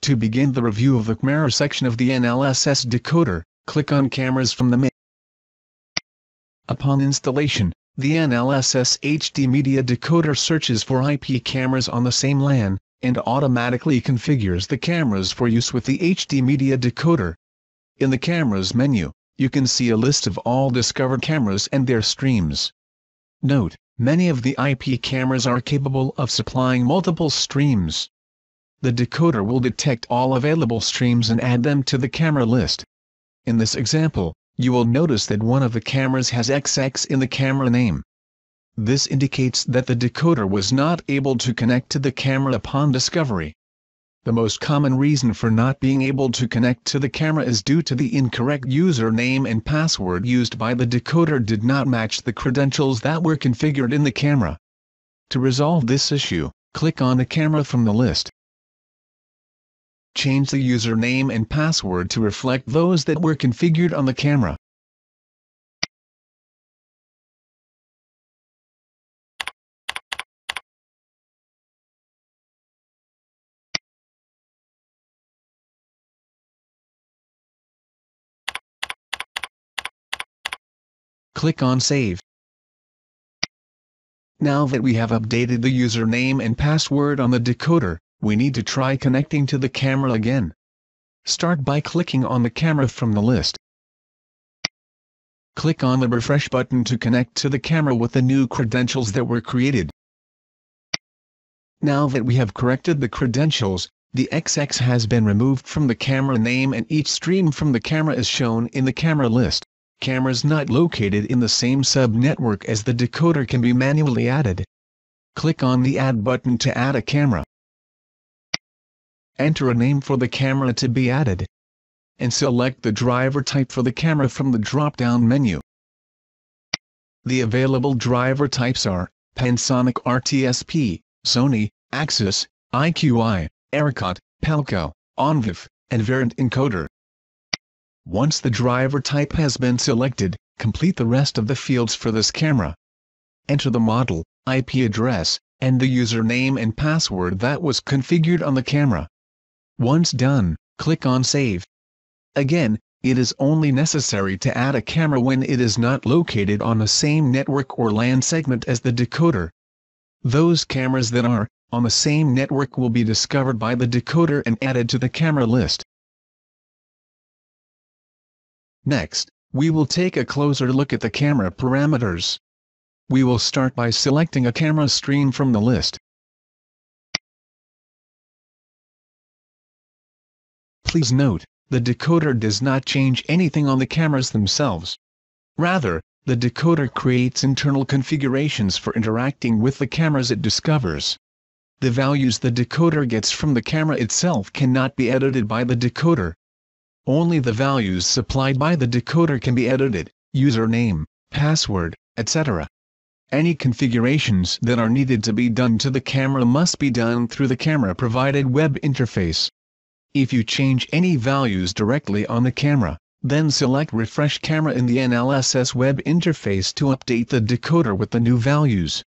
To begin the review of the camera section of the NLSS decoder, click on Cameras from the menu. Upon installation, the NLSS HD Media Decoder searches for IP cameras on the same LAN, and automatically configures the cameras for use with the HD Media Decoder. In the Cameras menu, you can see a list of all discovered cameras and their streams. Note, many of the IP cameras are capable of supplying multiple streams. The decoder will detect all available streams and add them to the camera list. In this example, you will notice that one of the cameras has XX in the camera name. This indicates that the decoder was not able to connect to the camera upon discovery. The most common reason for not being able to connect to the camera is due to the incorrect username and password used by the decoder did not match the credentials that were configured in the camera. To resolve this issue, click on the camera from the list. Change the username and password to reflect those that were configured on the camera. Click on Save. Now that we have updated the username and password on the decoder, we need to try connecting to the camera again. Start by clicking on the camera from the list. Click on the Refresh button to connect to the camera with the new credentials that were created. Now that we have corrected the credentials, the XX has been removed from the camera name and each stream from the camera is shown in the camera list. Cameras not located in the same sub-network as the decoder can be manually added. Click on the Add button to add a camera. Enter a name for the camera to be added. And select the driver type for the camera from the drop-down menu. The available driver types are Panasonic RTSP, Sony, Axis, IQI, Aricot, Pelco, OnVIF, and Variant Encoder. Once the driver type has been selected, complete the rest of the fields for this camera. Enter the model, IP address, and the username and password that was configured on the camera. Once done, click on Save. Again, it is only necessary to add a camera when it is not located on the same network or LAN segment as the decoder. Those cameras that are on the same network will be discovered by the decoder and added to the camera list. Next, we will take a closer look at the camera parameters. We will start by selecting a camera stream from the list. Please note, the decoder does not change anything on the cameras themselves. Rather, the decoder creates internal configurations for interacting with the cameras it discovers. The values the decoder gets from the camera itself cannot be edited by the decoder. Only the values supplied by the decoder can be edited, username, password, etc. Any configurations that are needed to be done to the camera must be done through the camera-provided web interface. If you change any values directly on the camera, then select Refresh Camera in the NLSS web interface to update the decoder with the new values.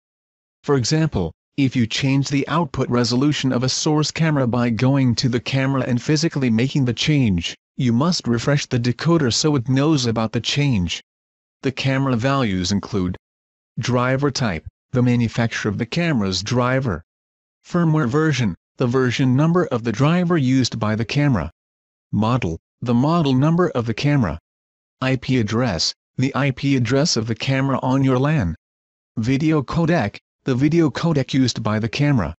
For example, if you change the output resolution of a source camera by going to the camera and physically making the change, you must refresh the decoder so it knows about the change. The camera values include driver type, the manufacturer of the camera's driver; firmware version, the version number of the driver used by the camera; model, the model number of the camera; IP address, the IP address of the camera on your LAN; video codec, the video codec used by the camera;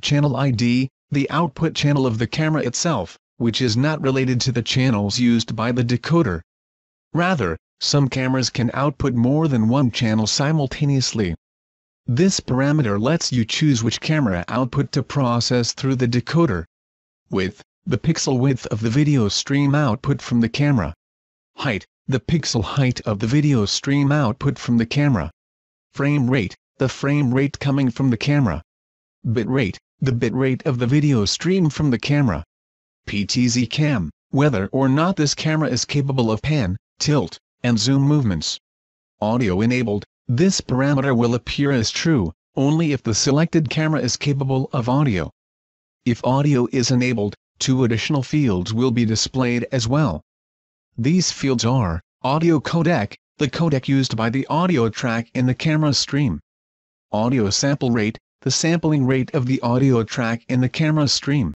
channel ID, the output channel of the camera itself, which is not related to the channels used by the decoder. Rather, some cameras can output more than one channel simultaneously. This parameter lets you choose which camera output to process through the decoder. Width, the pixel width of the video stream output from the camera; height, the pixel height of the video stream output from the camera; frame rate, the frame rate coming from the camera; bit rate, the bit rate of the video stream from the camera; PTZ cam, whether or not this camera is capable of pan, tilt, and zoom movements; audio enabled, this parameter will appear as true only if the selected camera is capable of audio. If audio is enabled, 2 additional fields will be displayed as well. These fields are audio codec, the codec used by the audio track in the camera stream. Audio sample rate, the sampling rate of the audio track in the camera stream.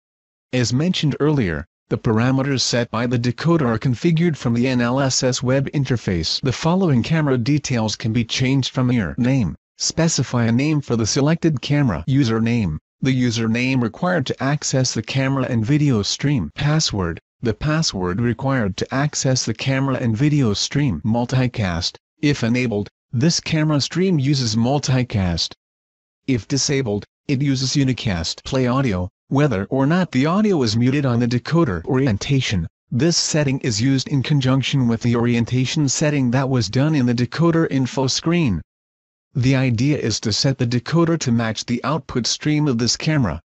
As mentioned earlier, the parameters set by the decoder are configured from the NLSS web interface. The following camera details can be changed from here. Name. Specify a name for the selected camera. Username. The username required to access the camera and video stream. Password. The password required to access the camera and video stream. Multicast. If enabled, this camera stream uses multicast. If disabled, it uses unicast. Play audio. Whether or not the audio is muted on the decoder orientation, this setting is used in conjunction with the orientation setting that was done in the decoder info screen. The idea is to set the decoder to match the output stream of this camera.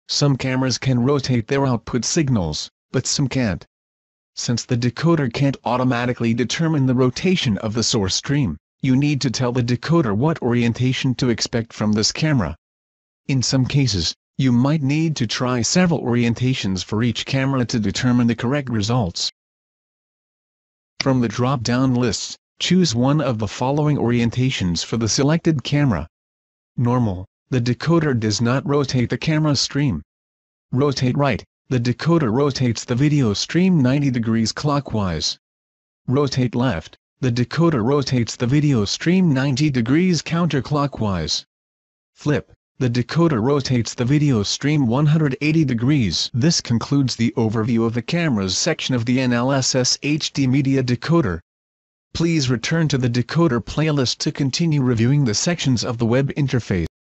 Some cameras can rotate their output signals, but some can't. Since the decoder can't automatically determine the rotation of the source stream, you need to tell the decoder what orientation to expect from this camera. In some cases, you might need to try several orientations for each camera to determine the correct results. From the drop-down lists, choose one of the following orientations for the selected camera. Normal, the decoder does not rotate the camera stream. Rotate right, the decoder rotates the video stream 90 degrees clockwise. Rotate left, the decoder rotates the video stream 90 degrees counterclockwise. Flip, the decoder rotates the video stream 180 degrees. This concludes the overview of the cameras section of the NLSS HD Media Decoder. Please return to the decoder playlist to continue reviewing the sections of the web interface.